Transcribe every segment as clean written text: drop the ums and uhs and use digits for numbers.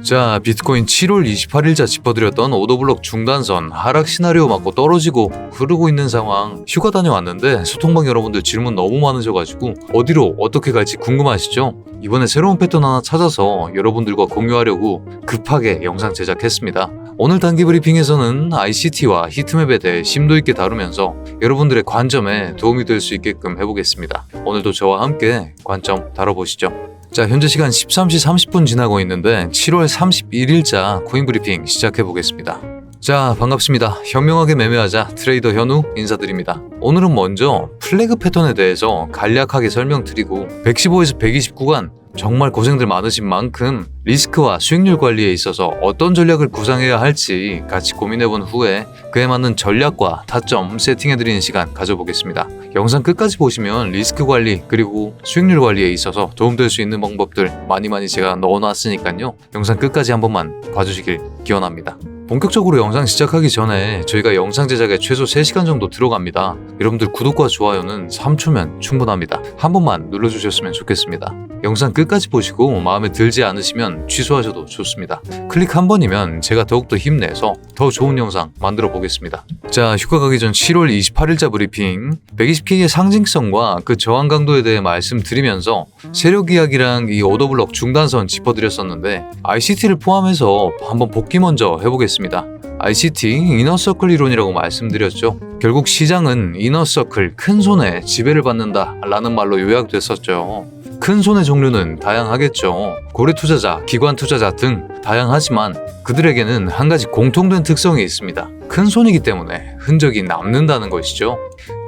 자, 비트코인 7월 28일자 짚어드렸던 오더블록 중단선 하락 시나리오 맞고 떨어지고 흐르고 있는 상황 휴가 다녀왔는데 소통방 여러분들 질문 너무 많으셔가지고 어디로 어떻게 갈지 궁금하시죠? 이번에 새로운 패턴 하나 찾아서 여러분들과 공유하려고 급하게 영상 제작했습니다. 오늘 단기 브리핑에서는 ICT와 히트맵에 대해 심도 있게 다루면서 여러분들의 관점에 도움이 될 수 있게끔 해보겠습니다. 오늘도 저와 함께 관점 다뤄보시죠. 자, 현재 시간 13시 30분 지나고 있는데 7월 31일자 코인 브리핑 시작해 보겠습니다. 자, 반갑습니다. 현명하게 매매하자 트레이더 현우 인사드립니다. 오늘은 먼저 플래그 패턴에 대해서 간략하게 설명드리고 115에서 120 구간 정말 고생들 많으신 만큼 리스크와 수익률 관리에 있어서 어떤 전략을 구상해야 할지 같이 고민해본 후에 그에 맞는 전략과 타점 세팅해드리는 시간 가져보겠습니다. 영상 끝까지 보시면 리스크 관리 그리고 수익률 관리에 있어서 도움될 수 있는 방법들 많이 제가 넣어놨으니까요. 영상 끝까지 한 번만 봐주시길 기원합니다. 본격적으로 영상 시작하기 전에 저희가 영상 제작에 최소 3시간 정도 들어갑니다. 여러분들 구독과 좋아요는 3초면 충분합니다. 한 번만 눌러주셨으면 좋겠습니다. 영상 끝까지 보시고 마음에 들지 않으시면 취소하셔도 좋습니다. 클릭 한 번이면 제가 더욱더 힘내서 더 좋은 영상 만들어 보겠습니다. 자, 휴가 가기 전 7월 28일자 브리핑 120K의 상징성과 그 저항 강도에 대해 말씀드리면서 세력 이야기랑 이 오더블록 중단선 짚어드렸었는데 ICT를 포함해서 한번 복귀 먼저 해보겠습니다. ICT 이너서클 이론이라고 말씀드렸죠. 결국 시장은 이너서클 큰 손에 지배를 받는다 라는 말로 요약됐었죠. 큰 손의 종류는 다양하겠죠. 고래 투자자, 기관 투자자 등 다양하지만 그들에게는 한 가지 공통된 특성이 있습니다. 큰 손이기 때문에 흔적이 남는다는 것이죠.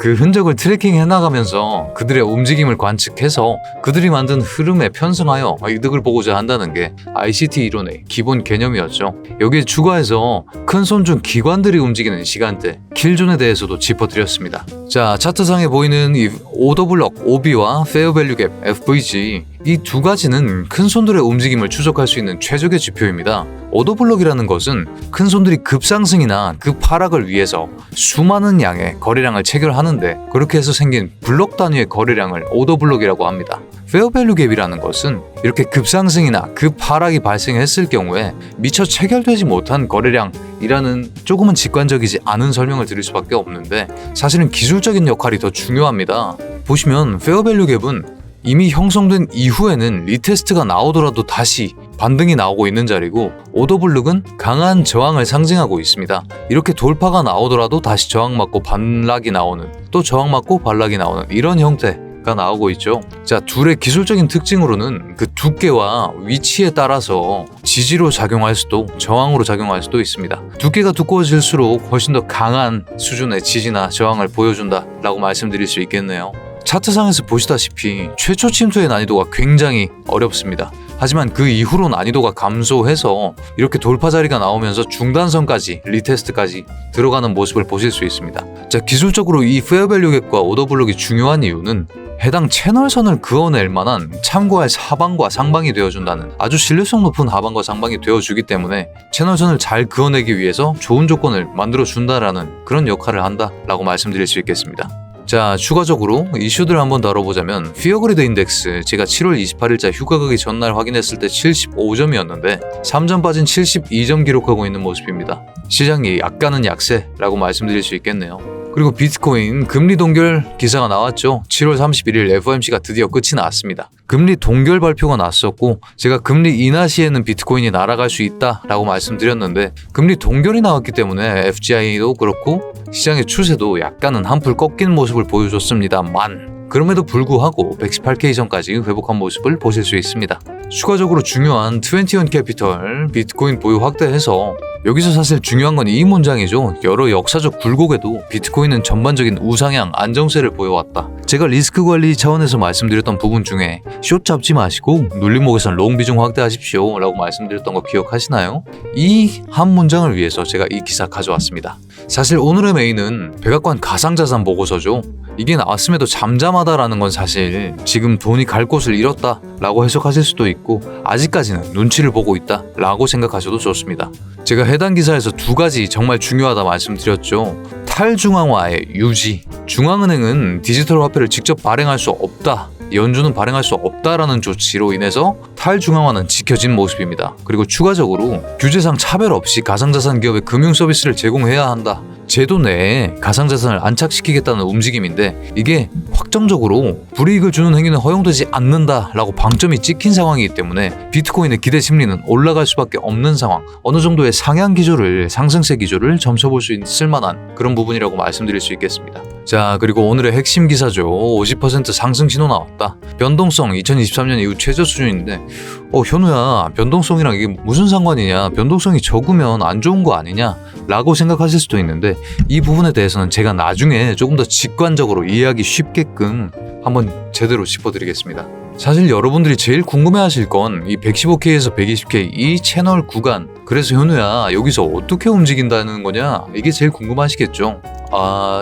그 흔적을 트래킹해 나가면서 그들의 움직임을 관측해서 그들이 만든 흐름에 편승하여 이득을 보고자 한다는 게 ICT 이론의 기본 개념이었죠. 여기에 추가해서 큰 손 중 기관들이 움직이는 시간대, 킬존에 대해서도 짚어드렸습니다. 자, 차트상에 보이는 이 오더블록 OB와 페어밸류 갭 FVG 이 두 가지는 큰 손들의 움직임을 추적할 수 있는 최적의 지표입니다. 오더블록이라는 것은 큰 손들이 급상승이나 급하락을 위해서 수많은 양의 거래량을 체결하는데 그렇게 해서 생긴 블록 단위의 거래량을 오더블록이라고 합니다. 페어밸류 갭이라는 것은 이렇게 급상승이나 급하락이 발생했을 경우에 미처 체결되지 못한 거래량이라는 조금은 직관적이지 않은 설명을 드릴 수밖에 없는데 사실은 기술적인 역할이 더 중요합니다. 보시면 페어밸류 갭은 이미 형성된 이후에는 리테스트가 나오더라도 다시 반등이 나오고 있는 자리고 오더블록은 강한 저항을 상징하고 있습니다. 이렇게 돌파가 나오더라도 다시 저항받고 반락이 나오는 또 저항받고 반락이 나오는 이런 형태가 나오고 있죠. 자, 둘의 기술적인 특징으로는 그 두께와 위치에 따라서 지지로 작용할 수도 저항으로 작용할 수도 있습니다. 두께가 두꺼워질수록 훨씬 더 강한 수준의 지지나 저항을 보여준다라고 말씀드릴 수 있겠네요. 차트상에서 보시다시피 최초 침투의 난이도가 굉장히 어렵습니다. 하지만 그 이후로 난이도가 감소해서 이렇게 돌파 자리가 나오면서 중단선까지 리테스트까지 들어가는 모습을 보실 수 있습니다. 자, 기술적으로 이 페어밸류 갭과 오더블록이 중요한 이유는 해당 채널선을 그어낼 만한 참고할 하방과 상방이 되어준다는 아주 신뢰성 높은 하방과 상방이 되어주기 때문에 채널선을 잘 그어내기 위해서 좋은 조건을 만들어준다라는 그런 역할을 한다라고 말씀드릴 수 있겠습니다. 자, 추가적으로 이슈들을 한번 다뤄보자면 피어그리드 인덱스 제가 7월 28일자 휴가 가기 전날 확인했을 때 75점이었는데 3점 빠진 72점 기록하고 있는 모습입니다. 시장이 약간은 약세라고 말씀드릴 수 있겠네요. 그리고 비트코인 금리 동결 기사가 나왔죠. 7월 31일 FOMC가 드디어 끝이 났습니다. 금리 동결 발표가 났었고 제가 금리 인하 시에는 비트코인이 날아갈 수 있다라고 말씀드렸는데 금리 동결이 나왔기 때문에 FGI도 그렇고 시장의 추세도 약간은 한풀 꺾인 모습을 보여줬습니다만 그럼에도 불구하고 118K 전까지 회복한 모습을 보실 수 있습니다. 추가적으로 중요한 21 캐피털 비트코인 보유 확대해서 여기서 사실 중요한 건 이 문장이죠. 여러 역사적 굴곡에도 비트코인은 전반적인 우상향 안정세를 보여왔다. 제가 리스크 관리 차원에서 말씀드렸던 부분 중에 숏 잡지 마시고 눌림목에선 롱 비중 확대하십시오 라고 말씀드렸던 거 기억하시나요? 이 한 문장을 위해서 제가 이 기사 가져왔습니다. 사실 오늘의 메인은 백악관 가상자산 보고서죠. 이게 나왔음에도 잠잠하다라는 건 사실 지금 돈이 갈 곳을 잃었다 라고 해석하실 수도 있고 아직까지는 눈치를 보고 있다 라고 생각하셔도 좋습니다. 제가 해당 기사에서 두 가지 정말 중요하다 말씀드렸죠. 탈중앙화의 유지. 중앙은행은 디지털 화폐를 직접 발행할 수 없다 연준은 발행할 수 없다라는 조치로 인해서 탈중앙화는 지켜진 모습입니다. 그리고 추가적으로 규제상 차별 없이 가상자산 기업의 금융 서비스를 제공해야 한다. 제도 내에 가상자산을 안착시키겠다는 움직임인데 이게 확정적으로 불이익을 주는 행위는 허용되지 않는다라고 방점이 찍힌 상황이기 때문에 비트코인의 기대 심리는 올라갈 수밖에 없는 상황, 어느 정도의 상향 기조를, 상승세 기조를 점쳐볼 수 있을 만한 그런 부분이라고 말씀드릴 수 있겠습니다. 자, 그리고 오늘의 핵심 기사죠. 50% 상승 신호 나왔다. 변동성 2023년 이후 최저 수준인데 현우야, 변동성이랑 이게 무슨 상관이냐, 변동성이 적으면 안 좋은 거 아니냐 라고 생각하실 수도 있는데 이 부분에 대해서는 제가 나중에 조금 더 직관적으로 이해하기 쉽게끔 한번 제대로 짚어드리겠습니다. 사실 여러분들이 제일 궁금해하실 건 이 115K에서 120K 이 채널 구간, 그래서 현우야 여기서 어떻게 움직인다는 거냐, 이게 제일 궁금하시겠죠.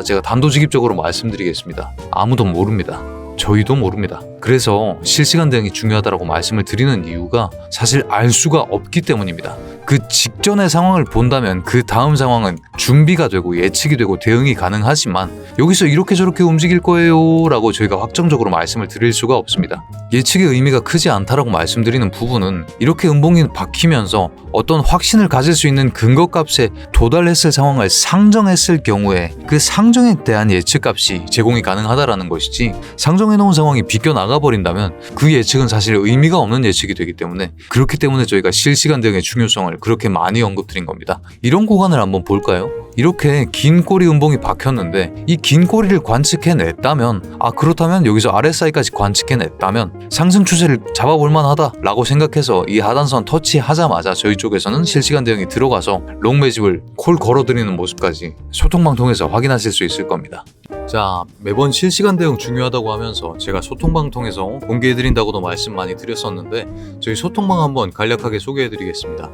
제가 단도직입적으로 말씀드리겠습니다. 아무도 모릅니다. 저희도 모릅니다. 그래서 실시간 대응이 중요하다고 말씀을 드리는 이유가 사실 알 수가 없기 때문입니다. 그 직전의 상황을 본다면 그 다음 상황은 준비가 되고 예측이 되고 대응이 가능하지만 여기서 이렇게 저렇게 움직일 거예요 라고 저희가 확정적으로 말씀을 드릴 수가 없습니다. 예측의 의미가 크지 않다라고 말씀드리는 부분은 이렇게 음봉이 박히면서 어떤 확신을 가질 수 있는 근거값에 도달했을 상황을 상정했을 경우에 그 상정에 대한 예측값이 제공이 가능하다라는 것이지, 상정해놓은 상황이 비껴나가 버린다면 그 예측은 사실 의미가 없는 예측이 되기 때문에, 그렇기 때문에 저희가 실시간 대응의 중요성을 그렇게 많이 언급드린 겁니다. 이런 구간을 한번 볼까요? 이렇게 긴 꼬리 음봉이 박혔는데 이 긴 꼬리를 관측해냈다면, 그렇다면 여기서 RSI까지 관측해냈다면 상승 추세를 잡아볼 만하다 라고 생각해서 이 하단선 터치하자마자 저희 쪽에서는 실시간 대응이 들어가서 롱 매집을 콜 걸어드리는 모습까지 소통방 통해서 확인하실 수 있을 겁니다. 자, 매번 실시간 대응 중요하다고 하면서 제가 소통방 통해서 공개해드린다고도 말씀 많이 드렸었는데 저희 소통방 한번 간략하게 소개해드리겠습니다.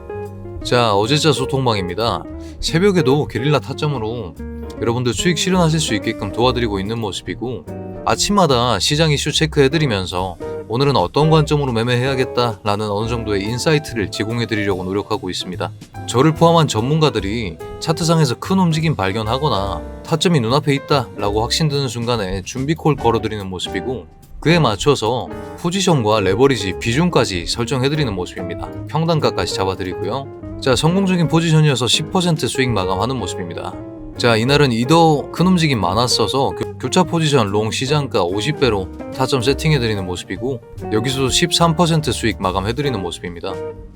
자, 어제자 소통방입니다. 새벽에도 게릴라 타점으로 여러분들 수익 실현하실 수 있게끔 도와드리고 있는 모습이고, 아침마다 시장 이슈 체크해드리면서 오늘은 어떤 관점으로 매매해야겠다라는 어느 정도의 인사이트를 제공해드리려고 노력하고 있습니다. 저를 포함한 전문가들이 차트상에서 큰 움직임 발견하거나 타점이 눈앞에 있다라고 확신드는 순간에 준비콜 걸어드리는 모습이고, 그에 맞춰서 포지션과 레버리지, 비중까지 설정해드리는 모습입니다. 평단가까지 잡아드리고요. 자, 성공적인 포지션이어서 10% 수익 마감하는 모습입니다. 자, 이날은 이더 큰 움직임 많았어서 교차 포지션 롱 시장가 50배로 타점 세팅해드리는 모습이고, 여기서도 13% 수익 마감해드리는 모습입니다.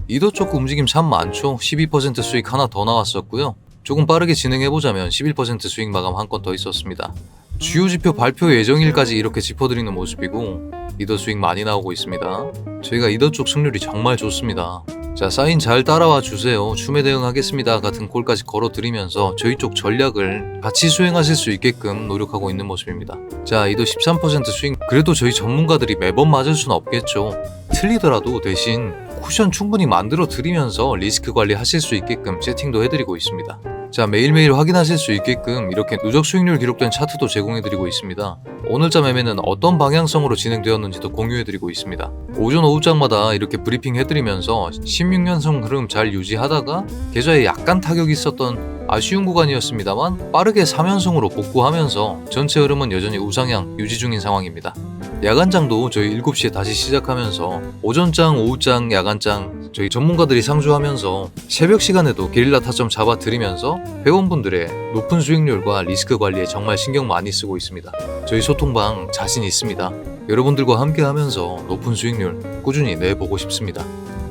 이더 쪽 움직임 참 많죠. 12% 수익 하나 더 나왔었고요. 조금 빠르게 진행해보자면 11% 수익 마감 한 건 더 있었습니다. 주요 지표 발표 예정일까지 이렇게 짚어드리는 모습이고, 이더 수익 많이 나오고 있습니다. 저희가 이더 쪽 승률이 정말 좋습니다. 자, 사인 잘 따라와 주세요. 추매 대응하겠습니다 같은 콜까지 걸어드리면서 저희 쪽 전략을 같이 수행하실 수 있게끔 노력하고 있는 모습입니다. 자, 이더 13% 수익, 그래도 저희 전문가들이 매번 맞을 수는 없겠죠. 틀리더라도 대신 쿠션 충분히 만들어 드리면서 리스크 관리 하실 수 있게끔 세팅도 해드리고 있습니다. 자, 매일매일 확인하실 수 있게끔 이렇게 누적 수익률 기록된 차트도 제공해드리고 있습니다. 오늘자 매매는 어떤 방향성으로 진행되었는지도 공유해드리고 있습니다. 오전 오후장마다 이렇게 브리핑 해드리면서 16년선 흐름 잘 유지하다가 계좌에 약간 타격이 있었던 아쉬운 구간이었습니다만 빠르게 3연승으로 복구하면서 전체 흐름은 여전히 우상향 유지 중인 상황입니다. 야간장도 저희 7시에 다시 시작하면서 오전장, 오후장, 야간장 저희 전문가들이 상주하면서 새벽 시간에도 게릴라 타점 잡아드리면서 회원분들의 높은 수익률과 리스크 관리에 정말 신경 많이 쓰고 있습니다. 저희 소통방 자신 있습니다. 여러분들과 함께 하면서 높은 수익률 꾸준히 내보고 싶습니다.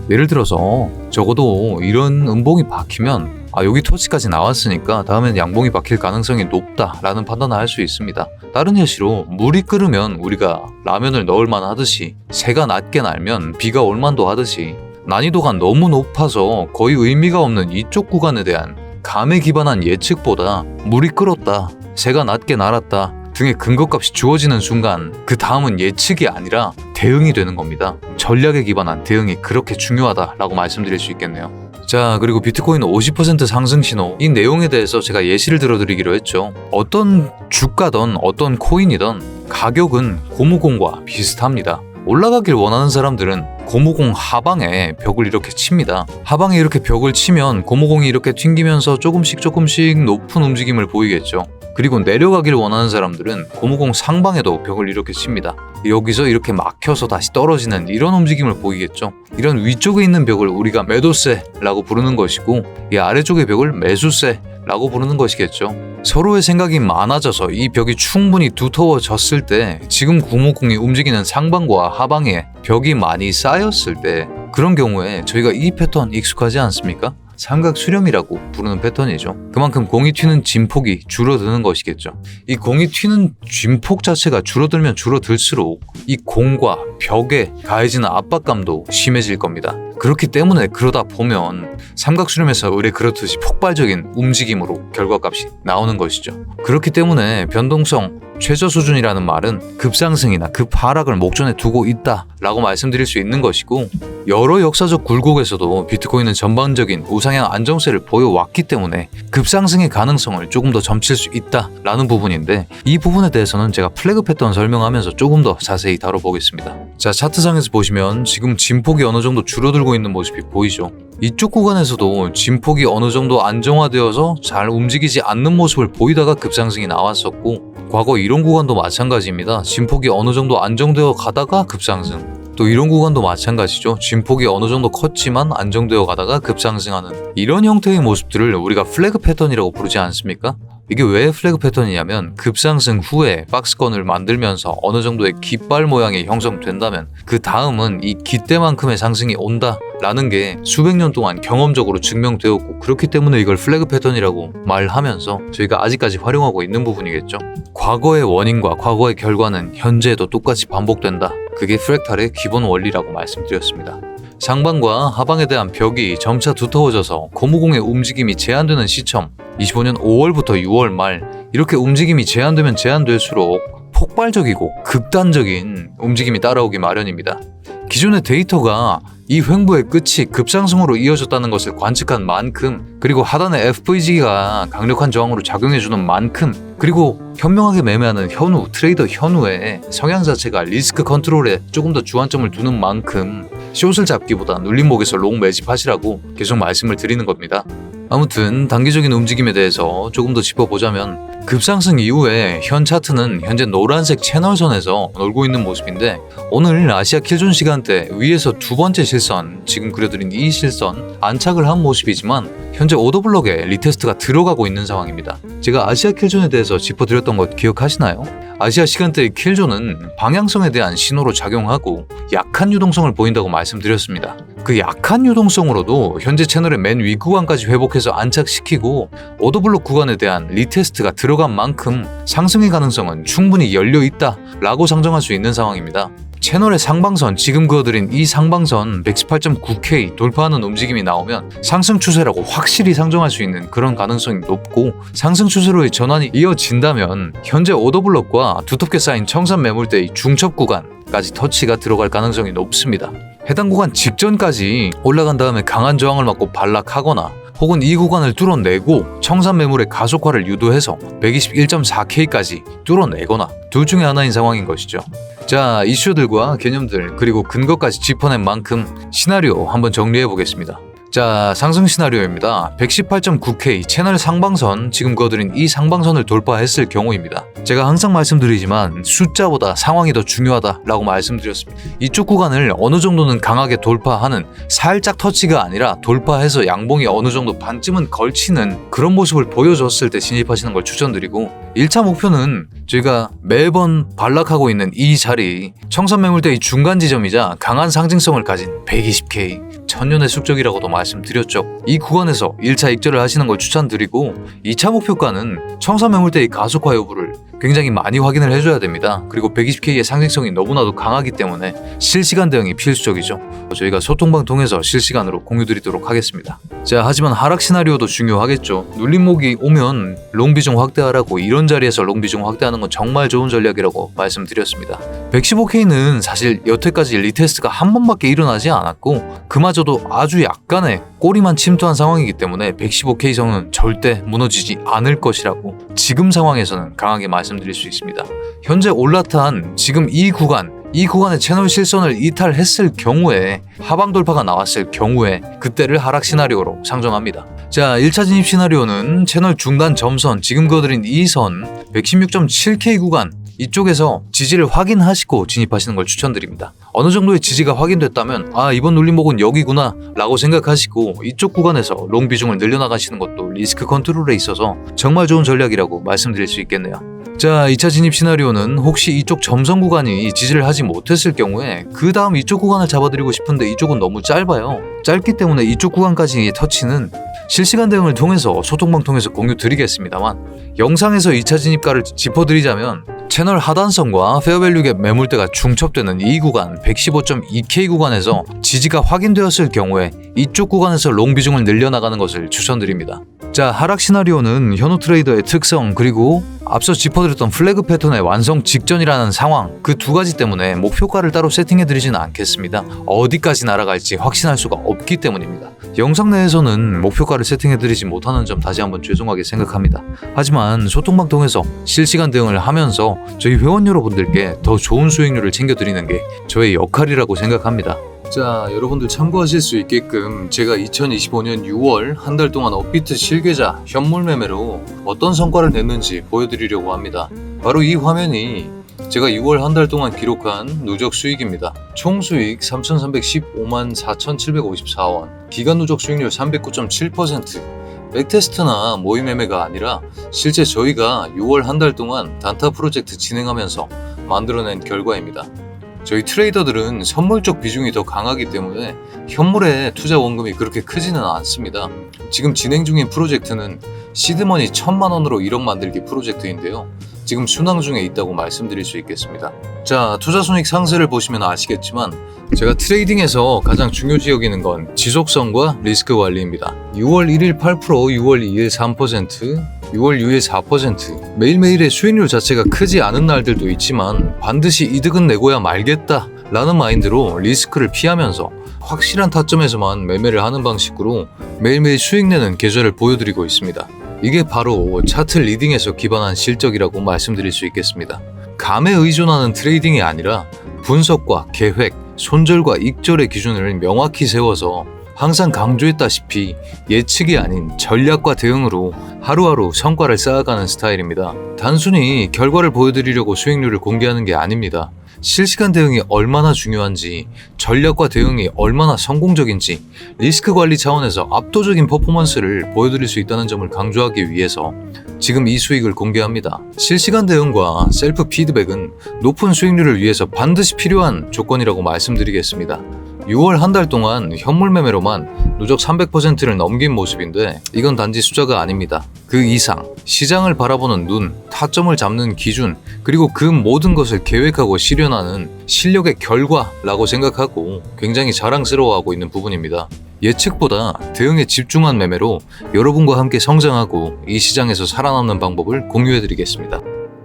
예를 들어서 적어도 이런 음봉이 박히면 여기 터치까지 나왔으니까 다음엔 양봉이 박힐 가능성이 높다라는 판단을 할 수 있습니다. 다른 예시로 물이 끓으면 우리가 라면을 넣을 만하듯이, 새가 낮게 날면 비가 올 만도 하듯이 난이도가 너무 높아서 거의 의미가 없는 이쪽 구간에 대한 감에 기반한 예측보다 물이 끓었다, 새가 낮게 날았다 등의 근거값이 주어지는 순간 그 다음은 예측이 아니라 대응이 되는 겁니다. 전략에 기반한 대응이 그렇게 중요하다라고 말씀드릴 수 있겠네요. 자, 그리고 비트코인 50% 상승 신호, 이 내용에 대해서 제가 예시를 들어드리기로 했죠. 어떤 주가든 어떤 코인이든 가격은 고무공과 비슷합니다. 올라가길 원하는 사람들은 고무공 하방에 벽을 이렇게 칩니다. 하방에 이렇게 벽을 치면 고무공이 이렇게 튕기면서 조금씩 높은 움직임을 보이겠죠. 그리고 내려가기를 원하는 사람들은 고무공 상방에도 벽을 이렇게 칩니다. 여기서 이렇게 막혀서 다시 떨어지는 이런 움직임을 보이겠죠. 이런 위쪽에 있는 벽을 우리가 매도세라고 부르는 것이고 이 아래쪽의 벽을 매수세라고 부르는 것이겠죠. 서로의 생각이 많아져서 이 벽이 충분히 두터워졌을 때 지금 고무공이 움직이는 상방과 하방에 벽이 많이 쌓였을 때 그런 경우에 저희가 이 패턴 익숙하지 않습니까? 삼각 수렴이라고 부르는 패턴이죠. 그만큼 공이 튀는 진폭이 줄어드는 것이겠죠. 이 공이 튀는 진폭 자체가 줄어들면 줄어들수록 이 공과 벽에 가해지는 압박감도 심해질 겁니다. 그렇기 때문에 그러다 보면 삼각 수렴에서 의뢰 그렇듯이 폭발적인 움직임으로 결과값이 나오는 것이죠. 그렇기 때문에 변동성 최저 수준이라는 말은 급상승이나 급하락을 목전에 두고 있다라고 말씀드릴 수 있는 것이고 여러 역사적 굴곡에서도 비트코인은 전반적인 우상향 안정세를 보여왔기 때문에 급상승의 가능성을 조금 더 점칠 수 있다라는 부분인데 이 부분에 대해서는 제가 플래그 패턴 설명하면서 조금 더 자세히 다뤄보겠습니다. 자, 차트상에서 보시면 지금 진폭이 어느 정도 줄어들고 있는 모습이 보이죠. 이쪽 구간에서도 진폭이 어느 정도 안정화되어서 잘 움직이지 않는 모습을 보이다가 급상승이 나왔었고 과거 이런 구간도 마찬가지입니다. 진폭이 어느 정도 안정되어 가다가 급상승 또 이런 구간도 마찬가지죠. 진폭이 어느 정도 컸지만 안정되어 가다가 급상승하는 이런 형태의 모습들을 우리가 플래그 패턴이라고 부르지 않습니까? 이게 왜 플래그 패턴이냐면 급상승 후에 박스권을 만들면서 어느 정도의 깃발 모양이 형성된다면 그 다음은 이 깃대만큼의 상승이 온다 라는 게 수백 년 동안 경험적으로 증명되었고 그렇기 때문에 이걸 플래그 패턴이라고 말하면서 저희가 아직까지 활용하고 있는 부분이겠죠. 과거의 원인과 과거의 결과는 현재에도 똑같이 반복된다. 그게 프랙탈의 기본 원리라고 말씀드렸습니다. 상방과 하방에 대한 벽이 점차 두터워져서 고무공의 움직임이 제한되는 시점 25년 5월부터 6월 말 이렇게 움직임이 제한되면 제한될수록 폭발적이고 극단적인 움직임이 따라오기 마련입니다. 기존의 데이터가 이 횡보의 끝이 급상승으로 이어졌다는 것을 관측한 만큼 그리고 하단의 FVG가 강력한 저항으로 작용해주는 만큼 그리고 현명하게 매매하는 현우, 트레이더 현우의 성향 자체가 리스크 컨트롤에 조금 더 주안점을 두는 만큼 숏을 잡기보다 눌림목에서 롱 매집하시라고 계속 말씀을 드리는 겁니다. 아무튼 단기적인 움직임에 대해서 조금 더 짚어보자면 급상승 이후에 현 차트는 현재 노란색 채널선에서 놀고 있는 모습인데 오늘 아시아 킬존 시간대 위에서 두 번째 실선, 지금 그려드린 이 실선 안착을 한 모습이지만 현재 오더블럭에 리테스트가 들어가고 있는 상황입니다. 제가 아시아 킬존에 대해서 짚어드렸던 것 기억하시나요? 아시아 시간대의 킬존은 방향성에 대한 신호로 작용하고 약한 유동성을 보인다고 말씀드렸습니다. 그 약한 유동성으로도 현재 채널의 맨 위 구간까지 회복해서 안착시키고 오더블록 구간에 대한 리테스트가 들어간 만큼 상승의 가능성은 충분히 열려있다 라고 상정할 수 있는 상황입니다. 채널의 상방선, 지금 그어드린 이 상방선 118.9K 돌파하는 움직임이 나오면 상승 추세라고 확실히 상정할 수 있는 그런 가능성이 높고 상승 추세로의 전환이 이어진다면 현재 오더블럭과 두텁게 쌓인 청산 매물대의 중첩 구간까지 터치가 들어갈 가능성이 높습니다. 해당 구간 직전까지 올라간 다음에 강한 저항을 맞고 반락하거나 혹은 이 구간을 뚫어내고 청산 매물의 가속화를 유도해서 121.4K까지 뚫어내거나 둘 중에 하나인 상황인 것이죠. 자, 이슈들과 개념들 그리고 근거까지 짚어낸 만큼 시나리오 한번 정리해 보겠습니다. 자, 상승 시나리오입니다. 118.9K 채널 상방선, 지금 그어드린 이 상방선을 돌파했을 경우입니다. 제가 항상 말씀드리지만 숫자보다 상황이 더 중요하다라고 말씀드렸습니다. 이쪽 구간을 어느 정도는 강하게 돌파하는 살짝 터치가 아니라 돌파해서 양봉이 어느 정도 반쯤은 걸치는 그런 모습을 보여줬을 때 진입하시는 걸 추천드리고 1차 목표는 저희가 매번 반락하고 있는 이 자리 청산 매물대의 중간 지점이자 강한 상징성을 가진 120K 천년의 숙적이라고도 말씀드렸죠. 이 구간에서 1차 익절을 하시는 걸 추천드리고 2차 목표가는 청산 매물대의 가속화 여부를 굉장히 많이 확인을 해줘야 됩니다. 그리고 120K의 상징성이 너무나도 강하기 때문에 실시간 대응이 필수적이죠. 저희가 소통방 통해서 실시간으로 공유드리도록 하겠습니다. 자, 하지만 하락 시나리오도 중요하겠죠. 눌림목이 오면 롱 비중 확대하라고 이런 자리에서 롱 비중 확대하는 건 정말 좋은 전략이라고 말씀드렸습니다. 115K는 사실 여태까지 리테스트가 한 번밖에 일어나지 않았고 그마저도 아주 약간의 꼬리만 침투한 상황이기 때문에 115K 선은 절대 무너지지 않을 것이라고 지금 상황에서는 강하게 말씀드릴 수 있습니다. 현재 올라탄 지금 이 구간 이 구간에 채널 실선을 이탈했을 경우에 하방 돌파가 나왔을 경우에 그때를 하락 시나리오로 상정합니다. 자, 1차 진입 시나리오는 채널 중단 점선, 지금 그어드린 이 선 116.7K 구간 이쪽에서 지지를 확인하시고 진입하시는 걸 추천드립니다. 어느 정도의 지지가 확인됐다면 이번 눌림목은 여기구나 라고 생각하시고 이쪽 구간에서 롱 비중을 늘려나가시는 것도 리스크 컨트롤에 있어서 정말 좋은 전략이라고 말씀드릴 수 있겠네요. 자, 2차 진입 시나리오는 혹시 이쪽 점선 구간이 지지를 하지 못했을 경우에 그 다음 이쪽 구간을 잡아드리고 싶은데 이쪽은 너무 짧아요. 짧기 때문에 이쪽 구간까지의 터치는 실시간 대응을 통해서 소통방 통해서 공유 드리겠습니다만, 영상에서 2차 진입가를 짚어드리자면 채널 하단선과 페어밸류 갭 매물대가 중첩되는 이 구간 115.2K 구간에서 지지가 확인되었을 경우에 이쪽 구간에서 롱 비중을 늘려나가는 것을 추천드립니다. 자, 하락 시나리오는 현우 트레이더의 특성, 그리고 앞서 짚어드렸던 플래그 패턴의 완성 직전이라는 상황, 그 두 가지 때문에 목표가를 따로 세팅해드리지는 않겠습니다. 어디까지 날아갈지 확신할 수가 없기 때문입니다. 영상 내에서는 목표가를 세팅해드리지 못하는 점 다시 한번 죄송하게 생각합니다. 하지만 소통방 통해서 실시간 대응을 하면서 저희 회원 여러분들께 더 좋은 수익률을 챙겨드리는 게 저의 역할이라고 생각합니다. 자, 여러분들 참고하실 수 있게끔 제가 2025년 6월 한 달 동안 업비트 실계좌 현물 매매로 어떤 성과를 냈는지 보여드리려고 합니다. 바로 이 화면이 제가 6월 한 달 동안 기록한 누적 수익입니다. 총 수익 3,315만 4,754원, 기간 누적 수익률 309.7%. 백테스트나 모의 매매가 아니라 실제 저희가 6월 한 달 동안 단타 프로젝트 진행하면서 만들어낸 결과입니다. 저희 트레이더들은 선물 쪽 비중이 더 강하기 때문에 현물에 투자 원금이 그렇게 크지는 않습니다. 지금 진행 중인 프로젝트는 시드머니 1,000만 원으로 1억 만들기 프로젝트인데요. 지금 순항 중에 있다고 말씀드릴 수 있겠습니다. 자, 투자 손익 상세를 보시면 아시겠지만 제가 트레이딩에서 가장 중요시 여기는 건 지속성과 리스크 관리입니다. 6월 1일 8%, 6월 2일 3%, 6월 6일 4%. 매일매일의 수익률 자체가 크지 않은 날들도 있지만 반드시 이득은 내고야 말겠다 라는 마인드로 리스크를 피하면서 확실한 타점에서만 매매를 하는 방식으로 매일매일 수익 내는 계좌를 보여드리고 있습니다. 이게 바로 차트 리딩에서 기반한 실적이라고 말씀드릴 수 있겠습니다. 감에 의존하는 트레이딩이 아니라 분석과 계획, 손절과 익절의 기준을 명확히 세워서 항상 강조했다시피 예측이 아닌 전략과 대응으로 하루하루 성과를 쌓아가는 스타일입니다. 단순히 결과를 보여드리려고 수익률을 공개하는 게 아닙니다. 실시간 대응이 얼마나 중요한지, 전략과 대응이 얼마나 성공적인지, 리스크 관리 차원에서 압도적인 퍼포먼스를 보여드릴 수 있다는 점을 강조하기 위해서 지금 이 수익을 공개합니다. 실시간 대응과 셀프 피드백은 높은 수익률을 위해서 반드시 필요한 조건이라고 말씀드리겠습니다. 6월 한 달 동안 현물 매매로만 누적 300%를 넘긴 모습인데 이건 단지 숫자가 아닙니다. 그 이상 시장을 바라보는 눈, 타점을 잡는 기준, 그리고 그 모든 것을 계획하고 실현하는 실력의 결과라고 생각하고 굉장히 자랑스러워하고 있는 부분입니다. 예측보다 대응에 집중한 매매로 여러분과 함께 성장하고 이 시장에서 살아남는 방법을 공유해드리겠습니다.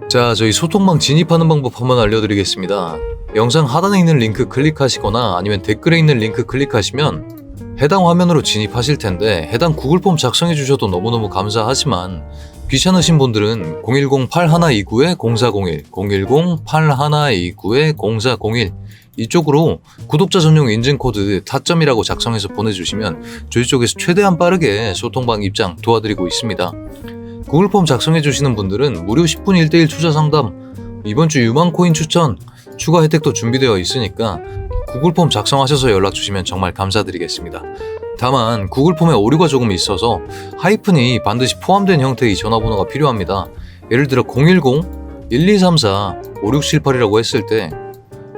자, 저희 소통방 진입하는 방법 한번 알려드리겠습니다. 영상 하단에 있는 링크 클릭하시거나 아니면 댓글에 있는 링크 클릭하시면 해당 화면으로 진입하실 텐데, 해당 구글 폼 작성해 주셔도 너무너무 감사하지만 귀찮으신 분들은 010-8129-0401, 010-8129-0401 이쪽으로 구독자 전용 인증 코드 타점이라고 작성해서 보내주시면 저희 쪽에서 최대한 빠르게 소통방 입장 도와드리고 있습니다. 구글 폼 작성해 주시는 분들은 무료 10분 1대1 투자 상담, 이번 주 유망 코인 추천, 추가 혜택도 준비되어 있으니까 구글 폼 작성하셔서 연락 주시면 정말 감사드리겠습니다. 다만 구글 폼에 오류가 조금 있어서 하이픈이 반드시 포함된 형태의 전화번호가 필요합니다. 예를 들어 010-1234-5678이라고 했을 때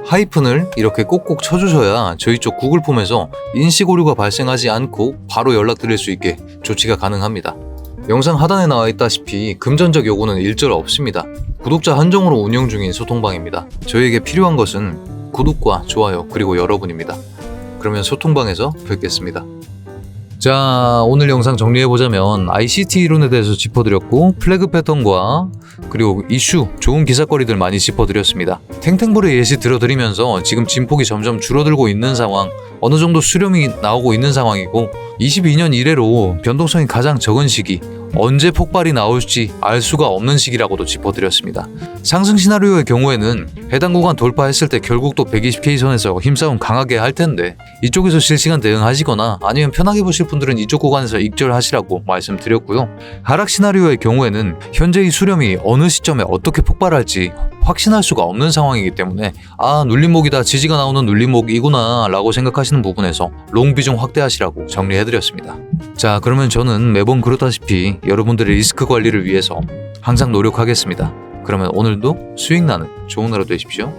하이픈을 이렇게 꼭꼭 쳐주셔야 저희 쪽 구글 폼에서 인식 오류가 발생하지 않고 바로 연락드릴 수 있게 조치가 가능합니다. 영상 하단에 나와 있다시피 금전적 요구는 일절 없습니다. 구독자 한정으로 운영 중인 소통방입니다. 저희에게 필요한 것은 구독과 좋아요 그리고 여러분입니다. 그러면 소통방에서 뵙겠습니다. 자, 오늘 영상 정리해보자면 ICT 이론에 대해서 짚어드렸고 플래그 패턴과 그리고 이슈, 좋은 기사거리들 많이 짚어드렸습니다. 탱탱볼의 예시 들어드리면서 지금 진폭이 점점 줄어들고 있는 상황, 어느 정도 수렴이 나오고 있는 상황이고 22년 이래로 변동성이 가장 적은 시기, 언제 폭발이 나올지 알 수가 없는 시기라고도 짚어드렸습니다. 상승 시나리오의 경우에는 해당 구간 돌파했을 때 결국 또 120K 선에서 힘싸움 강하게 할 텐데 이쪽에서 실시간 대응하시거나 아니면 편하게 보실 분들은 이쪽 구간에서 익절하시라고 말씀드렸고요. 하락 시나리오의 경우에는 현재의 수렴이 어느 시점에 어떻게 폭발할지 확신할 수가 없는 상황이기 때문에 눌림목이다, 지지가 나오는 눌림목이구나 라고 생각하시는 부분에서 롱 비중 확대하시라고 정리해드렸습니다. 자, 그러면 저는 매번 그렇다시피 여러분들의 리스크 관리를 위해서 항상 노력하겠습니다. 그러면 오늘도 수익 나는 좋은 하루 되십시오.